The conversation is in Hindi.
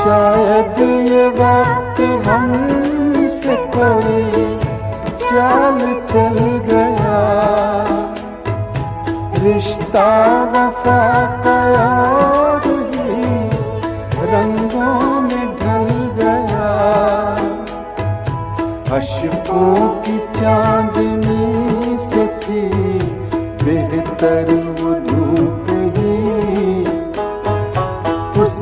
शायद ये वक्त हमसे कोई चाल चल गया, रिश्ता वफा का और ही रंगों में ढल गया। अश्कों की चांदनी से थी बेहतर वो धूप ही, उस